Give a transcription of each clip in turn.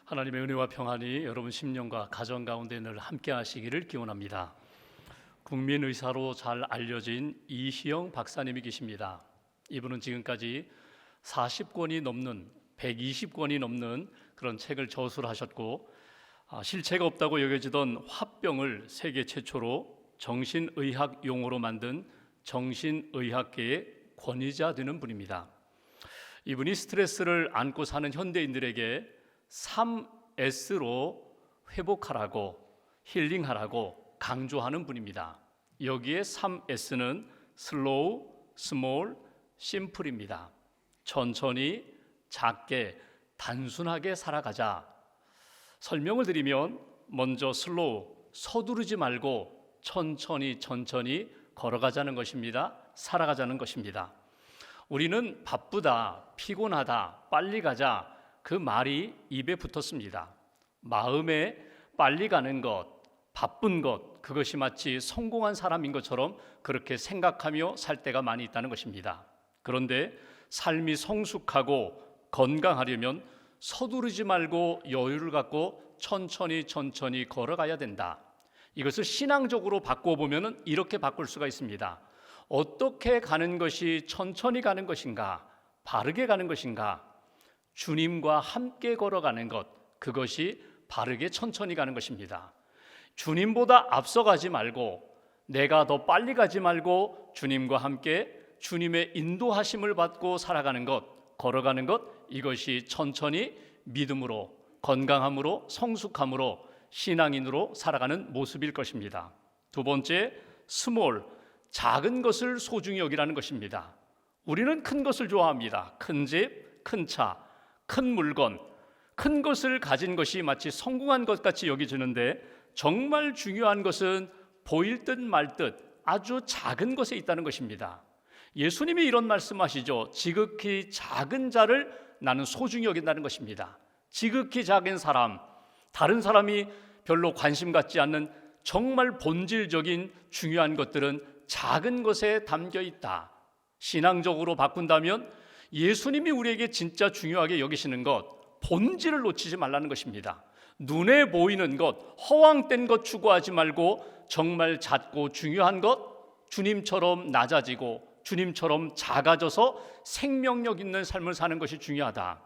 하나님의 은혜와 평안이 여러분 심령과 가정 가운데 늘 함께 하시기를 기원합니다. 국민의사로 잘 알려진 이희영 박사님이 계십니다. 이분은 지금까지 40권이 넘는 120권이 넘는 그런 책을 저술하셨고 실체가 없다고 여겨지던 화병을 세계 최초로 정신의학 용어로 만든 정신의학계의 권위자 되는 분입니다. 이분이 스트레스를 안고 사는 현대인들에게 3S로 회복하라고 힐링하라고 강조하는 분입니다. 여기에 3S는 슬로우, 스몰, 심플입니다. 천천히, 작게, 단순하게 살아가자. 설명을 드리면 먼저 슬로우, 서두르지 말고 천천히 걸어가자는 것입니다. 살아가자는 것입니다. 우리는 바쁘다, 피곤하다, 빨리 가자 그 말이 입에 붙었습니다. 마음에 빨리 가는 것, 바쁜 것, 그것이 마치 성공한 사람인 것처럼 그렇게 생각하며 살 때가 많이 있다는 것입니다. 그런데 삶이 성숙하고 건강하려면 서두르지 말고 여유를 갖고 천천히 걸어가야 된다. 이것을 신앙적으로 바꿔보면 이렇게 바꿀 수가 있습니다. 어떻게 가는 것이 천천히 가는 것인가, 바르게 가는 것인가? 주님과 함께 걸어가는 것, 그것이 바르게 천천히 가는 것입니다. 주님보다 앞서가지 말고 내가 더 빨리 가지 말고 주님과 함께 주님의 인도하심을 받고 살아가는 것, 걸어가는 것, 이것이 천천히 믿음으로, 건강함으로, 성숙함으로, 신앙인으로 살아가는 모습일 것입니다. 두 번째, 스몰, 작은 것을 소중히 여기라는 것입니다. 우리는 큰 것을 좋아합니다. 큰 집, 큰 차, 큰 물건, 큰 것을 가진 것이 마치 성공한 것 같이 여겨지는데 정말 중요한 것은 보일 듯 말 듯 아주 작은 것에 있다는 것입니다. 예수님이 이런 말씀하시죠. 지극히 작은 자를 나는 소중히 여긴다는 것입니다. 지극히 작은 사람, 다른 사람이 별로 관심 갖지 않는 정말 본질적인 중요한 것들은 작은 것에 담겨 있다. 신앙적으로 바꾼다면 예수님이 우리에게 진짜 중요하게 여기시는 것, 본질을 놓치지 말라는 것입니다. 눈에 보이는 것, 허황된 것 추구하지 말고 정말 작고 중요한 것, 주님처럼 낮아지고 주님처럼 작아져서 생명력 있는 삶을 사는 것이 중요하다.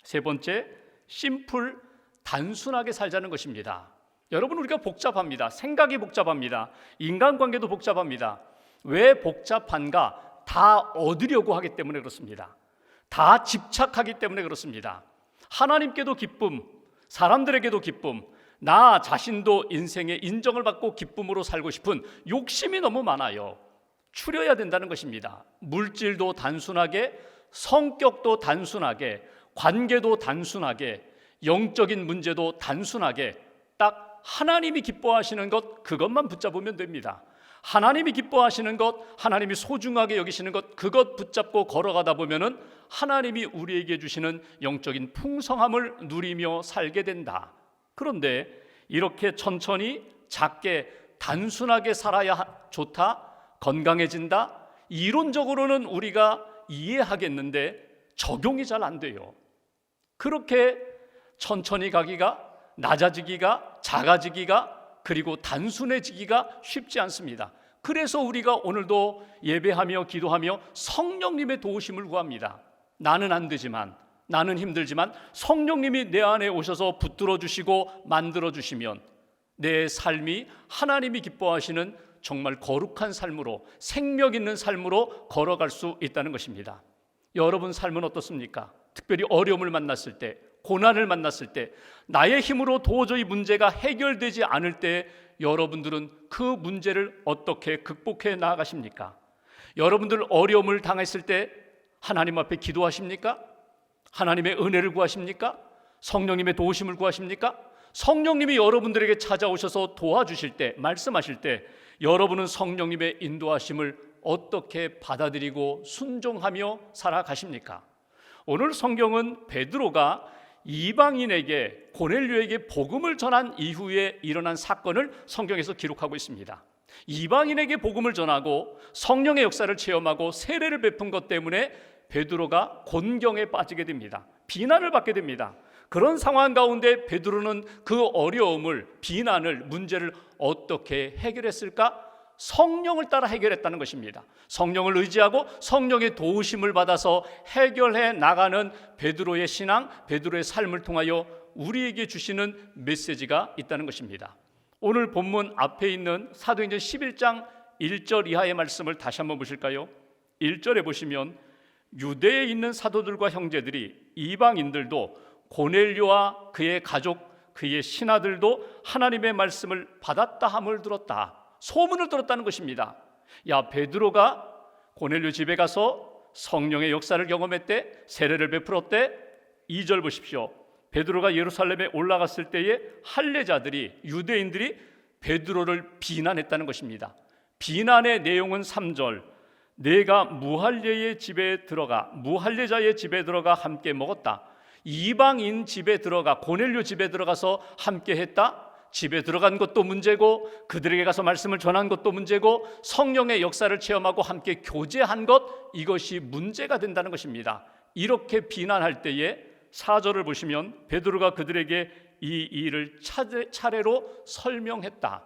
세 번째, 심플, 단순하게 살자는 것입니다. 여러분, 우리가 복잡합니다. 생각이 복잡합니다. 인간관계도 복잡합니다. 왜 복잡한가? 다 얻으려고 하기 때문에 그렇습니다. 다 집착하기 때문에 그렇습니다. 하나님께도 기쁨, 사람들에게도 기쁨, 나 자신도 인생의 인정을 받고 기쁨으로 살고 싶은 욕심이 너무 많아요. 추려야 된다는 것입니다. 물질도 단순하게, 성격도 단순하게, 관계도 단순하게, 영적인 문제도 단순하게 딱 하나님이 기뻐하시는 것, 그것만 붙잡으면 됩니다. 하나님이 기뻐하시는 것, 하나님이 소중하게 여기시는 것, 그것 붙잡고 걸어가다 보면은 하나님이 우리에게 주시는 영적인 풍성함을 누리며 살게 된다. 그런데 이렇게 천천히, 작게, 단순하게 살아야 좋다, 건강해진다, 이론적으로는 우리가 이해하겠는데 적용이 잘 안 돼요. 그렇게 천천히 가기가, 낮아지기가, 작아지기가, 그리고 단순해지기가 쉽지 않습니다. 그래서 우리가 오늘도 예배하며 기도하며 성령님의 도우심을 구합니다. 나는 안 되지만, 나는 힘들지만 성령님이 내 안에 오셔서 붙들어 주시고 만들어 주시면 내 삶이 하나님이 기뻐하시는 정말 거룩한 삶으로, 생명 있는 삶으로 걸어갈 수 있다는 것입니다. 여러분 삶은 어떻습니까? 특별히 어려움을 만났을 때, 고난을 만났을 때, 나의 힘으로 도저히 문제가 해결되지 않을 때 여러분들은 그 문제를 어떻게 극복해 나아가십니까? 여러분들 어려움을 당했을 때 하나님 앞에 기도하십니까? 하나님의 은혜를 구하십니까? 성령님의 도우심을 구하십니까? 성령님이 여러분들에게 찾아오셔서 도와주실 때, 말씀하실 때 여러분은 성령님의 인도하심을 어떻게 받아들이고 순종하며 살아가십니까? 오늘 성경은 베드로가 이방인에게, 고넬료에게 복음을 전한 이후에 일어난 사건을 성경에서 기록하고 있습니다. 이방인에게 복음을 전하고 성령의 역사를 체험하고 세례를 베푼 것 때문에 베드로가 곤경에 빠지게 됩니다. 비난을 받게 됩니다. 그런 상황 가운데 베드로는 그 어려움을, 비난을, 문제를 어떻게 해결했을까? 성령을 따라 해결했다는 것입니다. 성령을 의지하고 성령의 도우심을 받아서 해결해 나가는 베드로의 신앙, 베드로의 삶을 통하여 우리에게 주시는 메시지가 있다는 것입니다. 오늘 본문 앞에 있는 사도행전 11장 1절 이하의 말씀을 다시 한번 보실까요? 1절에 보시면 유대에 있는 사도들과 형제들이 이방인들도 고넬료와 그의 가족, 그의 신하들도 하나님의 말씀을 받았다 함을 들었다. 소문을 들었다는 것입니다. 야, 베드로가 고넬료 집에 가서 성령의 역사를 경험했대, 세례를 베풀었대. 2절 보십시오. 베드로가 예루살렘에 올라갔을 때에 할례자들이, 유대인들이 베드로를 비난했다는 것입니다. 비난의 내용은 3절. 내가 무할례자의 집에 들어가 함께 먹었다. 이방인 집에 들어가, 고넬료 집에 들어가서 함께 했다. 집에 들어간 것도 문제고, 그들에게 가서 말씀을 전한 것도 문제고, 성령의 역사를 체험하고 함께 교제한 것, 이것이 문제가 된다는 것입니다. 이렇게 비난할 때에 4절을 보시면 베드로가 그들에게 이 일을 차례로 설명했다.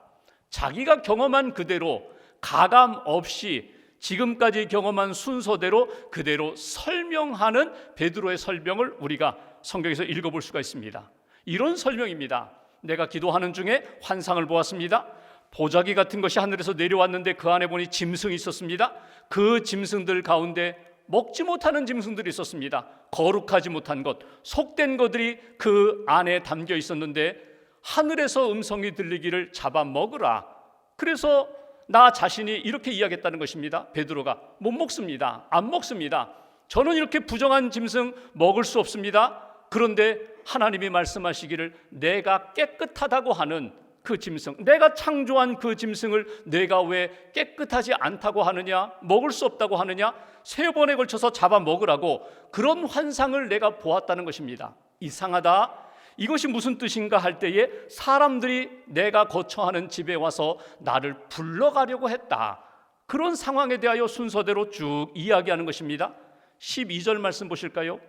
자기가 경험한 그대로 가감 없이 지금까지 경험한 순서대로 그대로 설명하는 베드로의 설명을 우리가 성경에서 읽어볼 수가 있습니다. 이런 설명입니다. 내가 기도하는 중에 환상을 보았습니다. 보자기 같은 것이 하늘에서 내려왔는데 그 안에 보니 짐승이 있었습니다. 그 짐승들 가운데 먹지 못하는 짐승들이 있었습니다. 거룩하지 못한 것, 속된 것들이 그 안에 담겨 있었는데 하늘에서 음성이 들리기를 잡아먹으라. 그래서 나 자신이 이렇게 이야기했다는 것입니다. 베드로가 못 먹습니다. 안 먹습니다. 저는 이렇게 부정한 짐승 먹을 수 없습니다. 그런데 하나님이 말씀하시기를 내가 깨끗하다고 하는 그 짐승, 내가 창조한 그 짐승을 내가 왜 깨끗하지 않다고 하느냐, 먹을 수 없다고 하느냐, 3번에 걸쳐서 잡아먹으라고 그런 환상을 내가 보았다는 것입니다. 이상하다. 이것이 무슨 뜻인가 할 때에 사람들이 내가 거처하는 집에 와서 나를 불러가려고 했다. 그런 상황에 대하여 순서대로 쭉 이야기하는 것입니다. 12절 말씀 보실까요?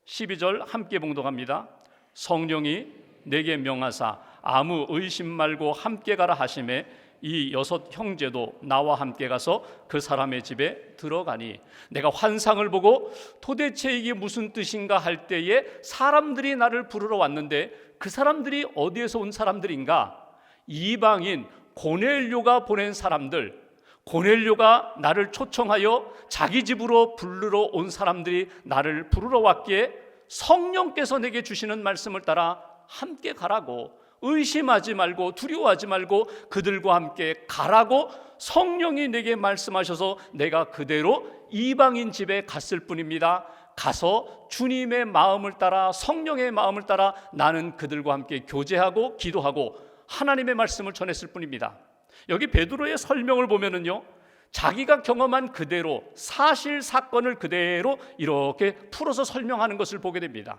12절 함께 봉독합니다. 성령이 내게 명하사 아무 의심 말고 함께 가라 하심에 이 6 형제도 나와 함께 가서 그 사람의 집에 들어가니, 내가 환상을 보고 도대체 이게 무슨 뜻인가 할 때에 사람들이 나를 부르러 왔는데 그 사람들이 어디에서 온 사람들인가? 이방인 고넬료가 보낸 사람들, 고넬료가 나를 초청하여 자기 집으로 부르러 온 사람들이 나를 부르러 왔기에 성령께서 내게 주시는 말씀을 따라 함께 가라고, 의심하지 말고 두려워하지 말고 그들과 함께 가라고 성령이 내게 말씀하셔서 내가 그대로 이방인 집에 갔을 뿐입니다. 가서 주님의 마음을 따라, 성령의 마음을 따라 나는 그들과 함께 교제하고 기도하고 하나님의 말씀을 전했을 뿐입니다. 여기 베드로의 설명을 보면은요, 자기가 경험한 그대로 사실 사건을 그대로 이렇게 풀어서 설명하는 것을 보게 됩니다.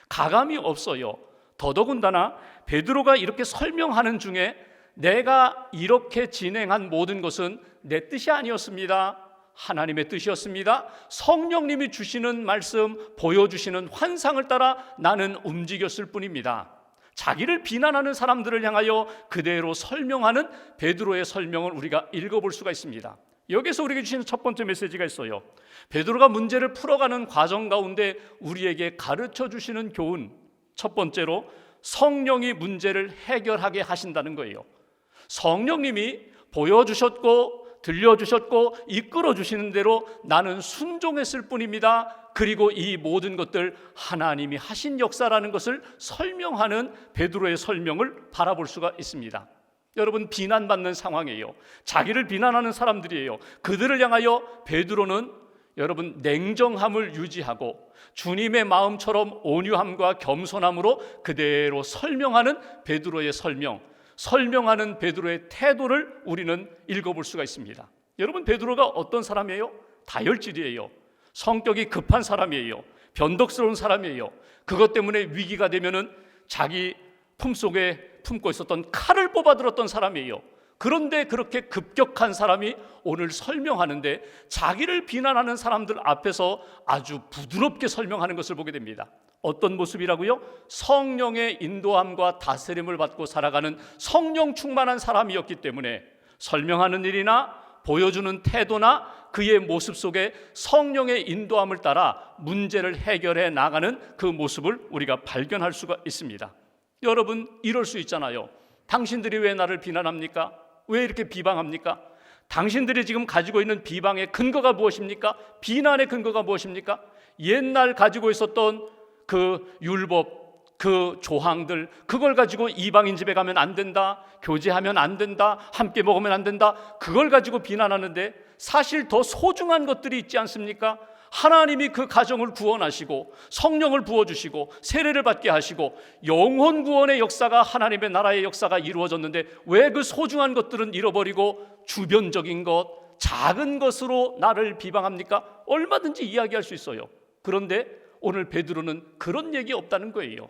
가감이 없어요. 더더군다나 베드로가 이렇게 설명하는 중에 내가 이렇게 진행한 모든 것은 내 뜻이 아니었습니다. 하나님의 뜻이었습니다. 성령님이 주시는 말씀, 보여주시는 환상을 따라 나는 움직였을 뿐입니다. 자기를 비난하는 사람들을 향하여 그대로 설명하는 베드로의 설명을 우리가 읽어볼 수가 있습니다. 여기서 우리에게 주시는 첫 번째 메시지가 있어요. 베드로가 문제를 풀어가는 과정 가운데 우리에게 가르쳐 주시는 교훈, 첫 번째로 성령이 문제를 해결하게 하신다는 거예요. 성령님이 보여주셨고 들려주셨고 이끌어 주시는 대로 나는 순종했을 뿐입니다. 그리고 이 모든 것들 하나님이 하신 역사라는 것을 설명하는 베드로의 설명을 바라볼 수가 있습니다. 여러분, 비난받는 상황이에요. 자기를 비난하는 사람들이에요. 그들을 향하여 베드로는 여러분 냉정함을 유지하고 주님의 마음처럼 온유함과 겸손함으로 그대로 설명하는 베드로의 설명하는 베드로의 태도를 우리는 읽어볼 수가 있습니다. 여러분, 베드로가 어떤 사람이에요? 다혈질이에요. 성격이 급한 사람이에요. 변덕스러운 사람이에요. 그것 때문에 위기가 되면은 자기 품속에 품고 있었던 칼을 뽑아들었던 사람이에요. 그런데 그렇게 급격한 사람이 오늘 설명하는데 자기를 비난하는 사람들 앞에서 아주 부드럽게 설명하는 것을 보게 됩니다. 어떤 모습이라고요? 성령의 인도함과 다스림을 받고 살아가는 성령 충만한 사람이었기 때문에 설명하는 일이나 보여주는 태도나 그의 모습 속에 성령의 인도함을 따라 문제를 해결해 나가는 그 모습을 우리가 발견할 수가 있습니다. 여러분, 이럴 수 있잖아요. 당신들이 왜 나를 비난합니까? 왜 이렇게 비방합니까? 당신들이 지금 가지고 있는 비방의 근거가 무엇입니까? 비난의 근거가 무엇입니까? 옛날 가지고 있었던 그 율법, 그 조항들, 그걸 가지고 이방인 집에 가면 안 된다, 교제하면 안 된다, 함께 먹으면 안 된다, 그걸 가지고 비난하는데 사실 더 소중한 것들이 있지 않습니까? 하나님이 그 가정을 구원하시고 성령을 부어주시고 세례를 받게 하시고 영혼 구원의 역사가, 하나님의 나라의 역사가 이루어졌는데 왜 그 소중한 것들은 잃어버리고 주변적인 것, 작은 것으로 나를 비방합니까? 얼마든지 이야기할 수 있어요. 그런데 오늘 베드로는 그런 얘기 없다는 거예요.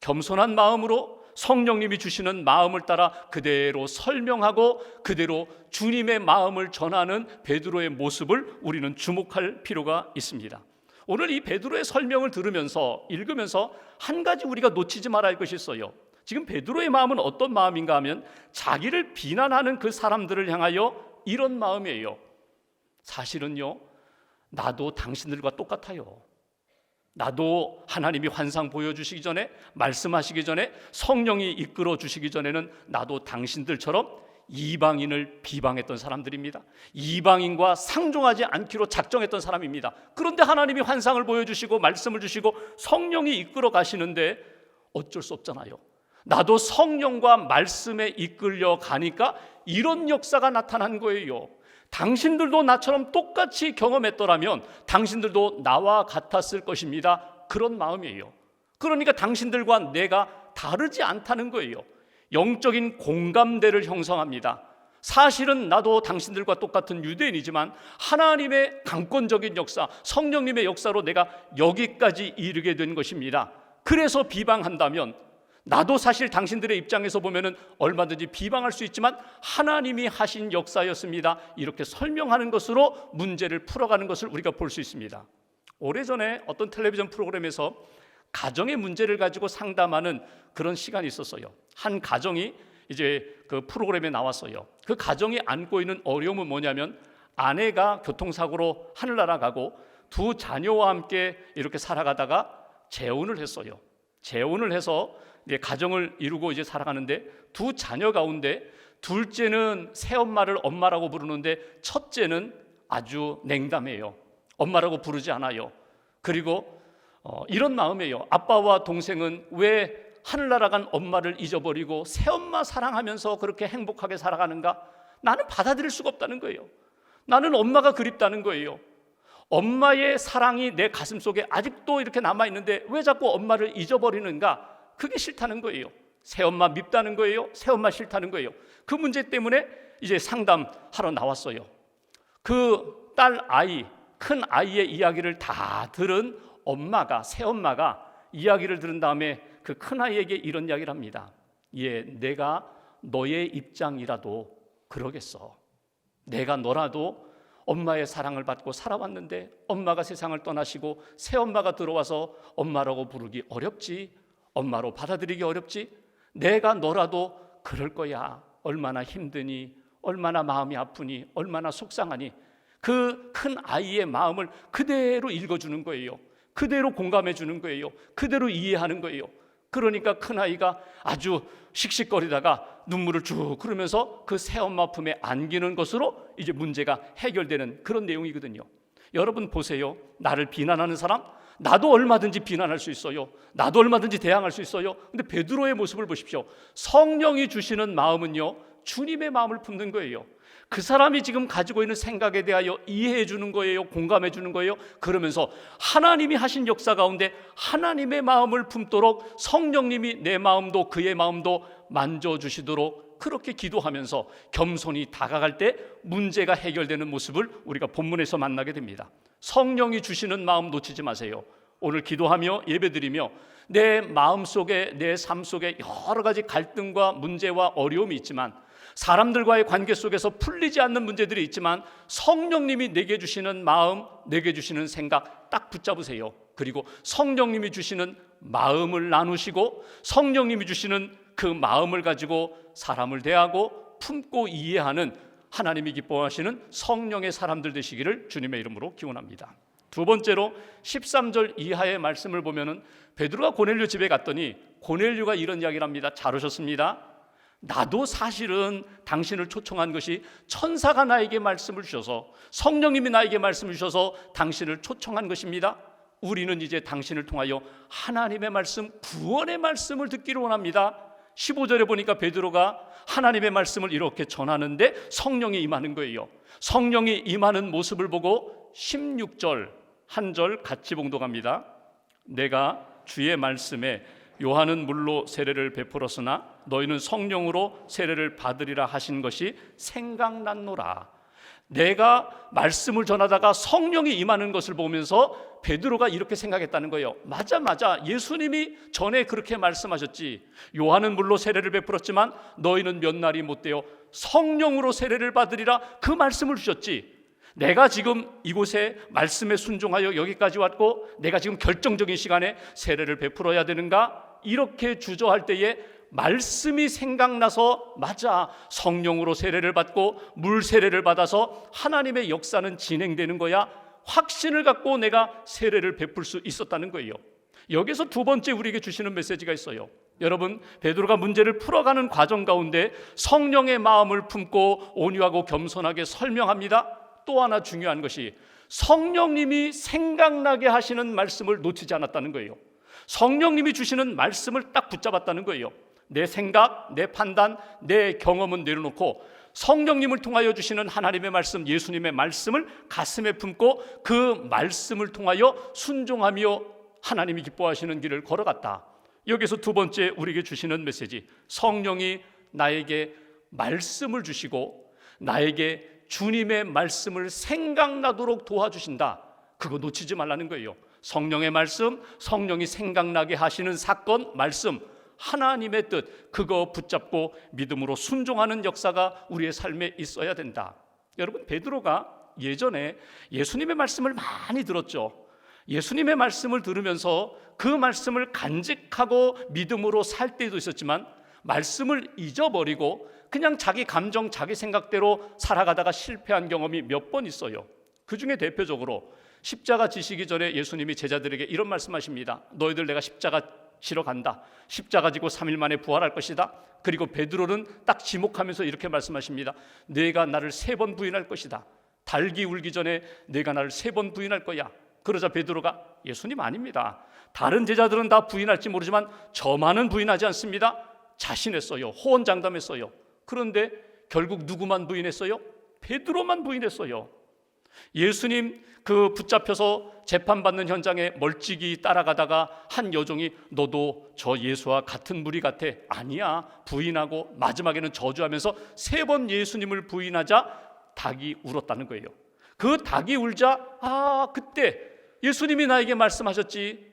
겸손한 마음으로 성령님이 주시는 마음을 따라 그대로 설명하고 그대로 주님의 마음을 전하는 베드로의 모습을 우리는 주목할 필요가 있습니다. 오늘 이 베드로의 설명을 들으면서 읽으면서 한 가지 우리가 놓치지 말아야 할 것이 있어요. 지금 베드로의 마음은 어떤 마음인가 하면 자기를 비난하는 그 사람들을 향하여 이런 마음이에요. 사실은요, 나도 당신들과 똑같아요. 나도 하나님이 환상 보여주시기 전에, 말씀하시기 전에, 성령이 이끌어 주시기 전에는 나도 당신들처럼 이방인을 비방했던 사람들입니다. 이방인과 상종하지 않기로 작정했던 사람입니다. 그런데 하나님이 환상을 보여주시고 말씀을 주시고 성령이 이끌어 가시는데 어쩔 수 없잖아요. 나도 성령과 말씀에 이끌려 가니까 이런 역사가 나타난 거예요. 당신들도 나처럼 똑같이 경험했더라면 당신들도 나와 같았을 것입니다. 그런 마음이에요. 그러니까 당신들과 내가 다르지 않다는 거예요. 영적인 공감대를 형성합니다. 사실은 나도 당신들과 똑같은 유대인이지만 하나님의 강권적인 역사, 성령님의 역사로 내가 여기까지 이르게 된 것입니다. 그래서 비방한다면 나도 사실 당신들의 입장에서 보면은 얼마든지 비방할 수 있지만 하나님이 하신 역사였습니다. 이렇게 설명하는 것으로 문제를 풀어가는 것을 우리가 볼 수 있습니다. 오래전에 어떤 텔레비전 프로그램에서 가정의 문제를 가지고 상담하는 그런 시간이 있었어요. 한 가정이 이제 그 프로그램에 나왔어요. 그 가정이 안고 있는 어려움은 뭐냐면 아내가 교통사고로 하늘나라 가고 두 자녀와 함께 이렇게 살아가다가 재혼을 했어요. 재혼을 해서 이제 가정을 이루고 이제 살아가는데 두 자녀 가운데 둘째는 새엄마를 엄마라고 부르는데 첫째는 아주 냉담해요. 엄마라고 부르지 않아요. 그리고 이런 마음이에요. 아빠와 동생은 왜 하늘나라 간 엄마를 잊어버리고 새엄마 사랑하면서 그렇게 행복하게 살아가는가? 나는 받아들일 수가 없다는 거예요. 나는 엄마가 그립다는 거예요. 엄마의 사랑이 내 가슴 속에 아직도 이렇게 남아있는데 왜 자꾸 엄마를 잊어버리는가? 그게 싫다는 거예요. 새엄마 밉다는 거예요. 새엄마 싫다는 거예요. 그 문제 때문에 이제 상담하러 나왔어요. 그 딸 아이, 큰 아이의 이야기를 다 들은 엄마가, 새엄마가 이야기를 들은 다음에 그 큰 아이에게 이런 이야기를 합니다. 예, 내가 너의 입장이라도 그러겠어. 내가 너라도 엄마의 사랑을 받고 살아왔는데 엄마가 세상을 떠나시고 새엄마가 들어와서 엄마라고 부르기 어렵지, 엄마로 받아들이기 어렵지. 내가 너라도 그럴 거야. 얼마나 힘드니, 얼마나 마음이 아프니, 얼마나 속상하니. 그 큰 아이의 마음을 그대로 읽어주는 거예요. 그대로 공감해 주는 거예요. 그대로 이해하는 거예요. 그러니까 큰 아이가 아주 씩씩거리다가 눈물을 쭉 흐르면서 그 새엄마 품에 안기는 것으로 이제 문제가 해결되는 그런 내용이거든요. 여러분 보세요. 나를 비난하는 사람, 나도 얼마든지 비난할 수 있어요. 나도 얼마든지 대항할 수 있어요. 근데 베드로의 모습을 보십시오. 성령이 주시는 마음은요, 주님의 마음을 품는 거예요. 그 사람이 지금 가지고 있는 생각에 대하여 이해해 주는 거예요. 공감해 주는 거예요. 그러면서 하나님이 하신 역사 가운데 하나님의 마음을 품도록 성령님이 내 마음도 그의 마음도 만져주시도록 그렇게 기도하면서 겸손히 다가갈 때 문제가 해결되는 모습을 우리가 본문에서 만나게 됩니다. 성령이 주시는 마음 놓치지 마세요. 오늘 기도하며 예배드리며 내 마음 속에, 내 삶 속에 여러 가지 갈등과 문제와 어려움이 있지만 사람들과의 관계 속에서 풀리지 않는 문제들이 있지만 성령님이 내게 주시는 마음, 내게 주시는 생각 딱 붙잡으세요. 그리고 성령님이 주시는 마음을 나누시고 성령님이 주시는 그 마음을 가지고 사람을 대하고 품고 이해하는 하나님이 기뻐하시는 성령의 사람들 되시기를 주님의 이름으로 기원합니다. 두 번째로 13절 이하의 말씀을 보면은 베드로가 고넬료 집에 갔더니 고넬료가 이런 이야기를 합니다. 잘 오셨습니다. 나도 사실은 당신을 초청한 것이 천사가 나에게 말씀을 주셔서 성령님이 나에게 말씀을 주셔서 당신을 초청한 것입니다. 우리는 이제 당신을 통하여 하나님의 말씀, 구원의 말씀을 듣기를 원합니다. 15절에 보니까 베드로가 하나님의 말씀을 이렇게 전하는데 성령이 임하는 거예요. 성령이 임하는 모습을 보고 16절 한 절 같이 봉독합니다. 내가 주의 말씀에 요한은 물로 세례를 베풀었으나 너희는 성령으로 세례를 받으리라 하신 것이 생각났노라. 내가 말씀을 전하다가 성령이 임하는 것을 보면서 베드로가 이렇게 생각했다는 거예요. 맞아 예수님이 전에 그렇게 말씀하셨지. 요한은 물로 세례를 베풀었지만 너희는 몇 날이 못되어 성령으로 세례를 받으리라 그 말씀을 주셨지. 내가 지금 이곳에 말씀에 순종하여 여기까지 왔고 내가 지금 결정적인 시간에 세례를 베풀어야 되는가? 이렇게 주저할 때에 말씀이 생각나서 맞아, 성령으로 세례를 받고 물 세례를 받아서 하나님의 역사는 진행되는 거야. 확신을 갖고 내가 세례를 베풀 수 있었다는 거예요. 여기서 두 번째 우리에게 주시는 메시지가 있어요. 여러분, 베드로가 문제를 풀어가는 과정 가운데 성령의 마음을 품고 온유하고 겸손하게 설명합니다. 또 하나 중요한 것이 성령님이 생각나게 하시는 말씀을 놓치지 않았다는 거예요. 성령님이 주시는 말씀을 딱 붙잡았다는 거예요. 내 생각, 내 판단, 내 경험은 내려놓고 성령님을 통하여 주시는 하나님의 말씀, 예수님의 말씀을 가슴에 품고 그 말씀을 통하여 순종하며 하나님이 기뻐하시는 길을 걸어갔다. 여기서 두 번째 우리에게 주시는 메시지, 성령이 나에게 말씀을 주시고 나에게 주님의 말씀을 생각나도록 도와주신다. 그거 놓치지 말라는 거예요. 성령의 말씀, 성령이 생각나게 하시는 사건, 말씀, 하나님의 뜻, 그거 붙잡고 믿음으로 순종하는 역사가 우리의 삶에 있어야 된다. 여러분, 베드로가 예전에 예수님의 말씀을 많이 들었죠. 예수님의 말씀을 들으면서 그 말씀을 간직하고 믿음으로 살 때도 있었지만 말씀을 잊어버리고 그냥 자기 감정, 자기 생각대로 살아가다가 실패한 경험이 몇 번 있어요. 그 중에 대표적으로 십자가 지시기 전에 예수님이 제자들에게 이런 말씀하십니다. 너희들 내가 십자가 지러 간다. 십자가 지고 3일 만에 부활할 것이다. 그리고 베드로는 딱 지목하면서 이렇게 말씀하십니다. 네가 나를 3번 부인할 것이다. 닭이 울기 전에 네가 나를 3번 부인할 거야. 그러자 베드로가 예수님 아닙니다. 다른 제자들은 다 부인할지 모르지만 저만은 부인하지 않습니다. 자신했어요. 호언장담했어요. 그런데 결국 누구만 부인했어요? 베드로만 부인했어요. 예수님 그 붙잡혀서 재판받는 현장에 멀찍이 따라가다가 한 여종이 너도 저 예수와 같은 무리 같아. 아니야. 부인하고 마지막에는 저주하면서 3번 예수님을 부인하자 닭이 울었다는 거예요. 그 닭이 울자 그때 예수님이 나에게 말씀하셨지.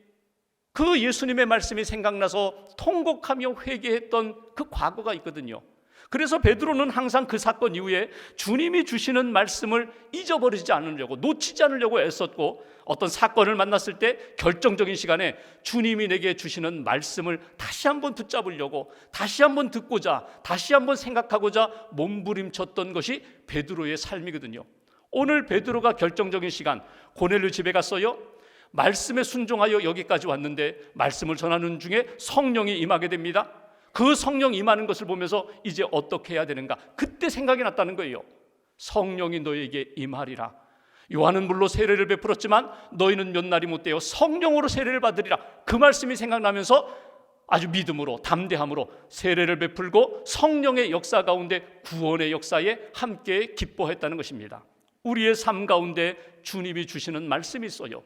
그 예수님의 말씀이 생각나서 통곡하며 회개했던 그 과거가 있거든요. 그래서 베드로는 항상 그 사건 이후에 주님이 주시는 말씀을 잊어버리지 않으려고, 놓치지 않으려고 애썼고, 어떤 사건을 만났을 때 결정적인 시간에 주님이 내게 주시는 말씀을 다시 한번 붙잡으려고, 다시 한번 듣고자, 다시 한번 생각하고자 몸부림쳤던 것이 베드로의 삶이거든요. 오늘 베드로가 결정적인 시간, 고넬료 집에 갔어요. 말씀에 순종하여 여기까지 왔는데 말씀을 전하는 중에 성령이 임하게 됩니다. 그 성령 임하는 것을 보면서 이제 어떻게 해야 되는가? 그때 생각이 났다는 거예요. 성령이 너에게 임하리라. 요한은 물로 세례를 베풀었지만 너희는 몇 날이 못되어 성령으로 세례를 받으리라. 그 말씀이 생각나면서 아주 믿음으로, 담대함으로 세례를 베풀고 성령의 역사 가운데 구원의 역사에 함께 기뻐했다는 것입니다. 우리의 삶 가운데 주님이 주시는 말씀이 있어요.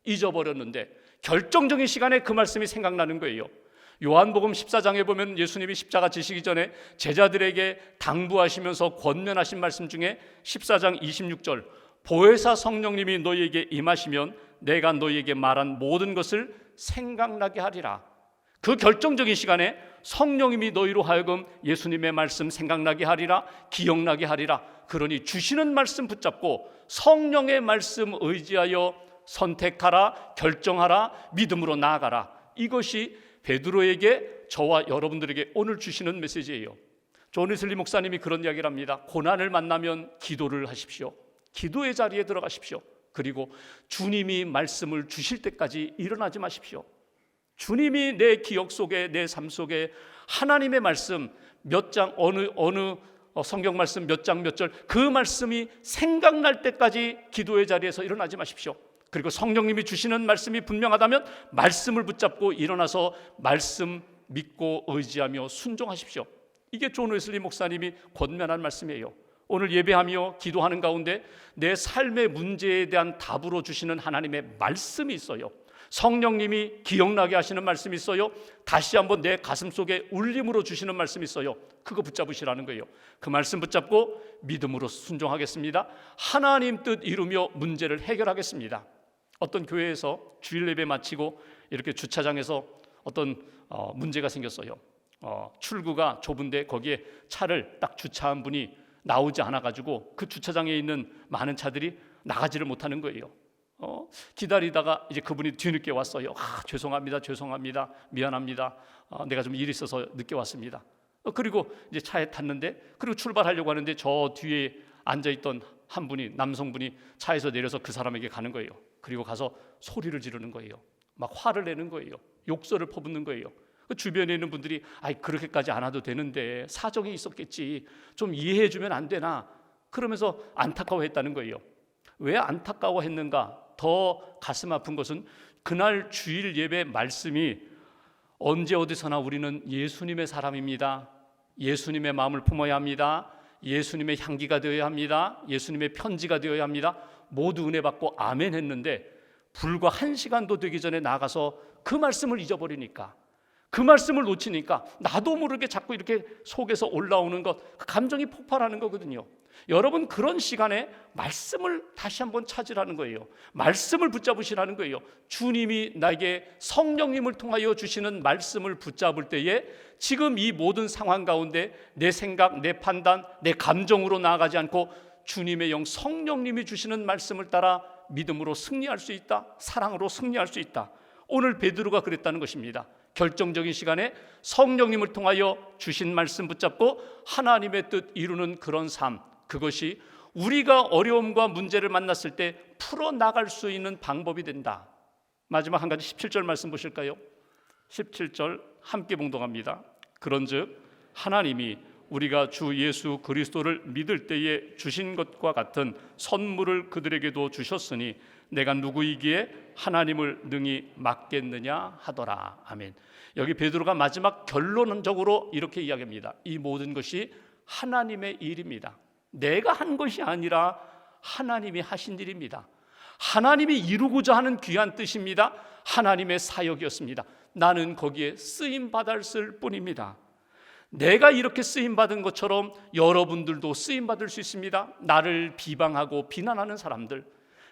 잊어버렸는데 결정적인 시간에 그 말씀이 생각나는 거예요. 요한복음 14장에 보면 예수님이 십자가 지시기 전에 제자들에게 당부하시면서 권면하신 말씀 중에 14장 26절, 보혜사 성령님이 너희에게 임하시면 내가 너희에게 말한 모든 것을 생각나게 하리라. 그 결정적인 시간에 성령님이 너희로 하여금 예수님의 말씀 생각나게 하리라, 기억나게 하리라. 그러니 주시는 말씀 붙잡고 성령의 말씀 의지하여 선택하라, 결정하라, 믿음으로 나아가라. 이것이 베드로에게, 저와 여러분들에게 오늘 주시는 메시지예요. 존 웨슬리 목사님이 그런 이야기를 합니다. 고난을 만나면 기도를 하십시오. 기도의 자리에 들어가십시오. 그리고 주님이 말씀을 주실 때까지 일어나지 마십시오. 주님이 내 기억 속에, 내 삶 속에 하나님의 말씀 몇 장, 어느 성경 말씀 몇 장 몇 절, 그 말씀이 생각날 때까지 기도의 자리에서 일어나지 마십시오. 그리고 성령님이 주시는 말씀이 분명하다면 말씀을 붙잡고 일어나서 말씀 믿고 의지하며 순종하십시오. 이게 존 웨슬리 목사님이 권면한 말씀이에요. 오늘 예배하며 기도하는 가운데 내 삶의 문제에 대한 답으로 주시는 하나님의 말씀이 있어요. 성령님이 기억나게 하시는 말씀이 있어요. 다시 한번 내 가슴 속에 울림으로 주시는 말씀이 있어요. 그거 붙잡으시라는 거예요. 그 말씀 붙잡고 믿음으로 순종하겠습니다. 하나님 뜻 이루며 문제를 해결하겠습니다. 어떤 교회에서 주일 예배 마치고 이렇게 주차장에서 어떤 문제가 생겼어요. 출구가 좁은데 거기에 차를 딱 주차한 분이 나오지 않아가지고 그 주차장에 있는 많은 차들이 나가지를 못하는 거예요. 기다리다가 이제 그분이 뒤늦게 왔어요. 죄송합니다, 미안합니다. 내가 좀 일이 있어서 늦게 왔습니다. 그리고 이제 차에 탔는데, 그리고 출발하려고 하는데 저 뒤에 앉아있던 한 분이, 남성분이 차에서 내려서 그 사람에게 가는 거예요. 그리고 가서 소리를 지르는 거예요. 막 화를 내는 거예요. 욕설을 퍼붓는 거예요. 주변에 있는 분들이 그렇게까지 안 와도 되는데 사정이 있었겠지, 좀 이해해 주면 안 되나, 그러면서 안타까워했다는 거예요. 왜 안타까워했는가? 더 가슴 아픈 것은 그날 주일 예배 말씀이 언제 어디서나 우리는 예수님의 사람입니다. 예수님의 마음을 품어야 합니다. 예수님의 향기가 되어야 합니다. 예수님의 편지가 되어야 합니다. 모두 은혜 받고 아멘 했는데 불과 1시간도 되기 전에 나가서 그 말씀을 잊어버리니까, 그 말씀을 놓치니까 나도 모르게 자꾸 이렇게 속에서 올라오는 것, 감정이 폭발하는 거거든요. 여러분, 그런 시간에 말씀을 다시 한번 찾으라는 거예요. 말씀을 붙잡으시라는 거예요. 주님이 나에게 성령님을 통하여 주시는 말씀을 붙잡을 때에 지금 이 모든 상황 가운데 내 생각, 내 판단, 내 감정으로 나아가지 않고 주님의 영 성령님이 주시는 말씀을 따라 믿음으로 승리할 수 있다. 사랑으로 승리할 수 있다. 오늘 베드로가 그랬다는 것입니다. 결정적인 시간에 성령님을 통하여 주신 말씀 붙잡고 하나님의 뜻 이루는 그런 삶, 그것이 우리가 어려움과 문제를 만났을 때 풀어나갈 수 있는 방법이 된다. 마지막 한 가지 17절 말씀 보실까요? 17절 함께 봉독합니다. 그런즉 하나님이 우리가 주 예수 그리스도를 믿을 때에 주신 것과 같은 선물을 그들에게도 주셨으니 내가 누구이기에 하나님을 능히 막겠느냐 하더라. 아멘. 여기 베드로가 마지막 결론적으로 이렇게 이야기합니다. 이 모든 것이 하나님의 일입니다. 내가 한 것이 아니라 하나님이 하신 일입니다. 하나님이 이루고자 하는 귀한 뜻입니다. 하나님의 사역이었습니다. 나는 거기에 쓰임받았을 뿐입니다. 내가 이렇게 쓰임받은 것처럼 여러분들도 쓰임받을 수 있습니다. 나를 비방하고 비난하는 사람들,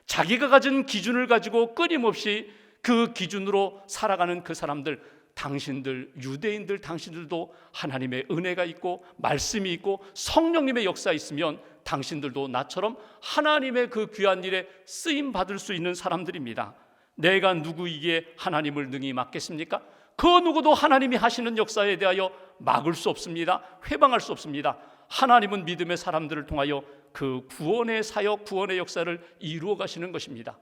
자기가 가진 기준을 가지고 끊임없이 그 기준으로 살아가는 그 사람들, 당신들, 유대인들, 당신들도 하나님의 은혜가 있고 말씀이 있고 성령님의 역사 있으면 당신들도 나처럼 하나님의 그 귀한 일에 쓰임받을 수 있는 사람들입니다. 내가 누구이기에 하나님을 능히 막겠습니까? 그 누구도 하나님이 하시는 역사에 대하여 막을 수 없습니다. 회방할 수 없습니다. 하나님은 믿음의 사람들을 통하여 그 구원의 사역, 구원의 역사를 이루어 가시는 것입니다.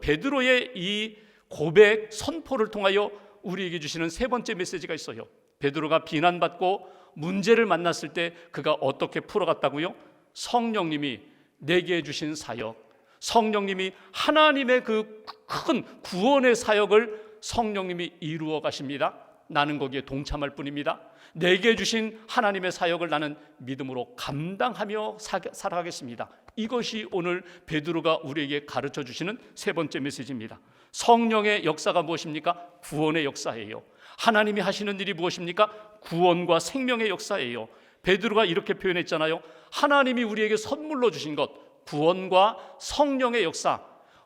베드로의 이 고백, 선포를 통하여 우리에게 주시는 세 번째 메시지가 있어요. 베드로가 비난받고 문제를 만났을 때 그가 어떻게 풀어갔다고요? 성령님이 내게 주신 사역, 성령님이 하나님의 그 큰 구원의 사역을 성령님이 이루어 가십니다. 나는 거기에 동참할 뿐입니다. 내게 주신 하나님의 사역을 나는 믿음으로 감당하며 살아가겠습니다. 이것이 오늘 베드로가 우리에게 가르쳐 주시는 세 번째 메시지입니다. 성령의 역사가 무엇입니까? 구원의 역사예요. 하나님이 하시는 일이 무엇입니까? 구원과 생명의 역사예요. 베드로가 이렇게 표현했잖아요. 하나님이 우리에게 선물로 주신 것, 구원과 성령의 역사.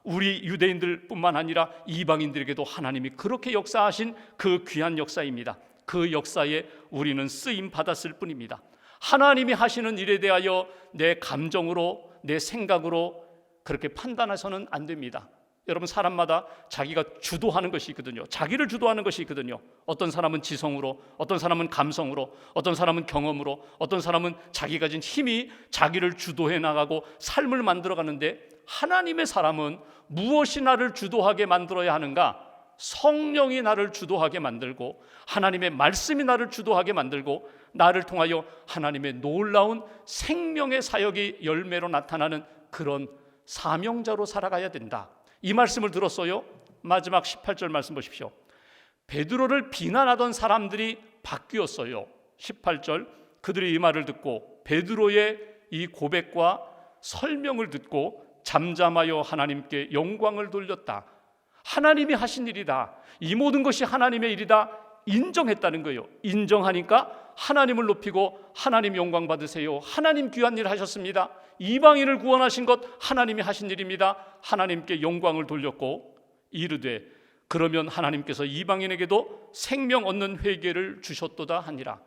우리 유대인들뿐만 아니라 이방인들에게도 하나님이 그렇게 역사하신 그 귀한 역사입니다. 그 역사에 우리는 쓰임 받았을 뿐입니다. 하나님이 하시는 일에 대하여 내 감정으로, 내 생각으로 그렇게 판단해서는 안 됩니다. 여러분, 사람마다 자기가 주도하는 것이 있거든요. 자기를 주도하는 것이 있거든요. 어떤 사람은 지성으로, 어떤 사람은 감성으로, 어떤 사람은 경험으로, 어떤 사람은 자기가 가진 힘이 자기를 주도해 나가고 삶을 만들어가는데, 하나님의 사람은 무엇이 나를 주도하게 만들어야 하는가? 성령이 나를 주도하게 만들고, 하나님의 말씀이 나를 주도하게 만들고, 나를 통하여 하나님의 놀라운 생명의 사역이 열매로 나타나는 그런 사명자로 살아가야 된다. 이 말씀을 들었어요. 마지막 18절 말씀 보십시오. 베드로를 비난하던 사람들이 바뀌었어요. 18절, 그들이 이 말을 듣고 베드로의 이 고백과 설명을 듣고 잠잠하여 하나님께 영광을 돌렸다. 하나님이 하신 일이다, 이 모든 것이 하나님의 일이다 인정했다는 거예요. 인정하니까 하나님을 높이고 하나님 영광 받으세요, 하나님 귀한 일 하셨습니다, 이방인을 구원하신 것 하나님이 하신 일입니다, 하나님께 영광을 돌렸고 이르되 그러면 하나님께서 이방인에게도 생명 얻는 회개를 주셨도다 하니라.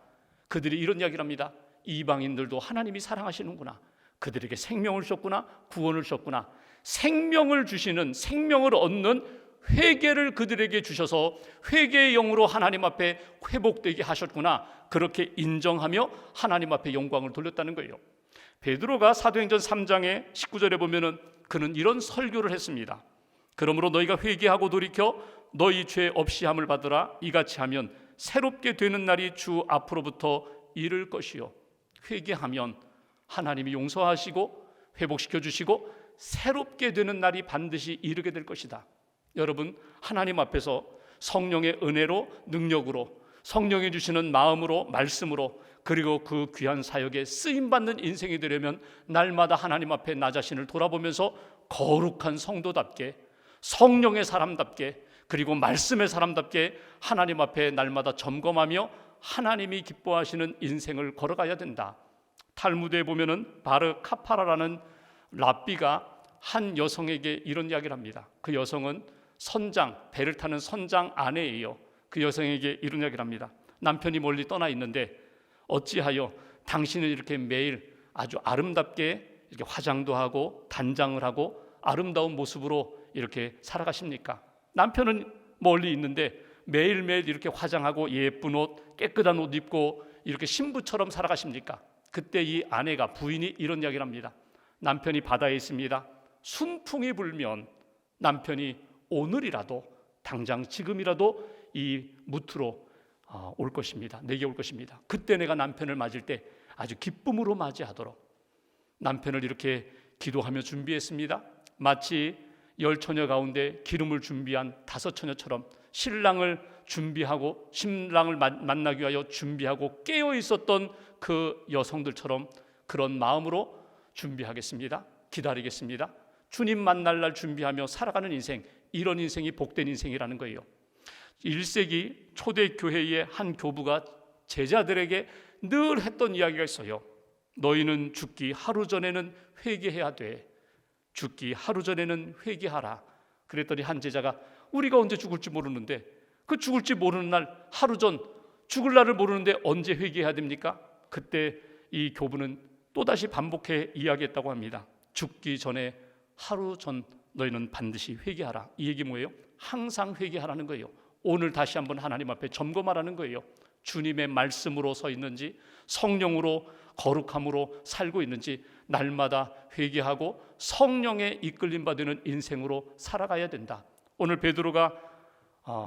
그들이 이런 이야기를 합니다. 이방인들도 하나님이 사랑하시는구나, 그들에게 생명을 주셨구나, 구원을 주셨구나. 생명을 주시는, 생명을 얻는 회개를 그들에게 주셔서 회개의 영으로 하나님 앞에 회복되게 하셨구나, 그렇게 인정하며 하나님 앞에 영광을 돌렸다는 거예요. 베드로가 사도행전 3장의 19절에 보면은 그는 이런 설교를 했습니다. 그러므로 너희가 회개하고 돌이켜 너희 죄 없이 함을 받으라. 이같이 하면 새롭게 되는 날이 주 앞으로부터 이를 것이요. 회개하면 하나님이 용서하시고 회복시켜 주시고 새롭게 되는 날이 반드시 이르게 될 것이다. 여러분, 하나님 앞에서 성령의 은혜로, 능력으로, 성령이 주시는 마음으로, 말씀으로, 그리고 그 귀한 사역에 쓰임받는 인생이 되려면 날마다 하나님 앞에 나 자신을 돌아보면서 거룩한 성도답게, 성령의 사람답게, 그리고 말씀의 사람답게 하나님 앞에 날마다 점검하며 하나님이 기뻐하시는 인생을 걸어가야 된다. 탈무드에 보면은 바르 카파라라는 랍비가 한 여성에게 이런 이야기를 합니다. 그 여성은 선장, 배를 타는 선장 아내예요. 그 여성에게 이런 이야기를 합니다. 남편이 멀리 떠나 있는데 어찌하여 당신은 이렇게 매일 아주 아름답게 이렇게 화장도 하고 단장을 하고 아름다운 모습으로 이렇게 살아가십니까? 남편은 멀리 있는데 매일매일 이렇게 화장하고 예쁜 옷, 깨끗한 옷 입고 이렇게 신부처럼 살아가십니까? 그때 이 아내가, 부인이 이런 이야기를 합니다. 남편이 바다에 있습니다. 순풍이 불면 남편이 오늘이라도, 당장 지금이라도 이 무트로 올 것입니다. 내게 올 것입니다. 그때 내가 남편을 맞을 때 아주 기쁨으로 맞이하도록 남편을 이렇게 기도하며 준비했습니다. 마치 10처녀 가운데 기름을 준비한 5처녀처럼 신랑을 준비하고 신랑을 만나기 위하여 준비하고 깨어 있었던 그 여성들처럼 그런 마음으로 준비하겠습니다. 기다리겠습니다. 주님 만날 날 준비하며 살아가는 인생, 이런 인생이 복된 인생이라는 거예요. 1세기 초대교회의 한 교부가 제자들에게 늘 했던 이야기가 있어요. 너희는 죽기 하루 전에는 회개해야 돼. 죽기 하루 전에는 회개하라. 그랬더니 한 제자가 우리가 언제 죽을지 모르는데, 그 죽을지 모르는 날 하루 전, 죽을 날을 모르는데 언제 회개해야 됩니까? 그때 이 교부는 또다시 반복해 이야기했다고 합니다. 죽기 전에 하루 전 너희는 반드시 회개하라. 이 얘기 뭐예요? 항상 회개하라는 거예요. 오늘 다시 한번 하나님 앞에 점검하라는 거예요. 주님의 말씀으로 서 있는지, 성령으로 거룩함으로 살고 있는지 날마다 회개하고 성령의 이끌림 받는 인생으로 살아가야 된다. 오늘 베드로가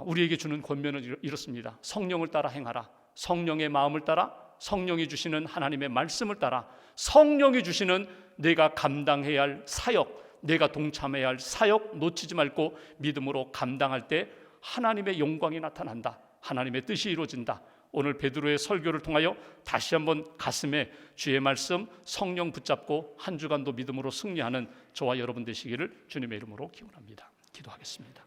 우리에게 주는 권면은 이렇습니다. 성령을 따라 행하라. 성령의 마음을 따라, 성령이 주시는 하나님의 말씀을 따라, 성령이 주시는 내가 감당해야 할 사역, 내가 동참해야 할 사역 놓치지 말고 믿음으로 감당할 때 하나님의 영광이 나타난다. 하나님의 뜻이 이루어진다. 오늘 베드로의 설교를 통하여 다시 한번 가슴에 주의 말씀, 성령 붙잡고 한 주간도 믿음으로 승리하는 저와 여러분 되시기를 주님의 이름으로 기원합니다. 기도하겠습니다.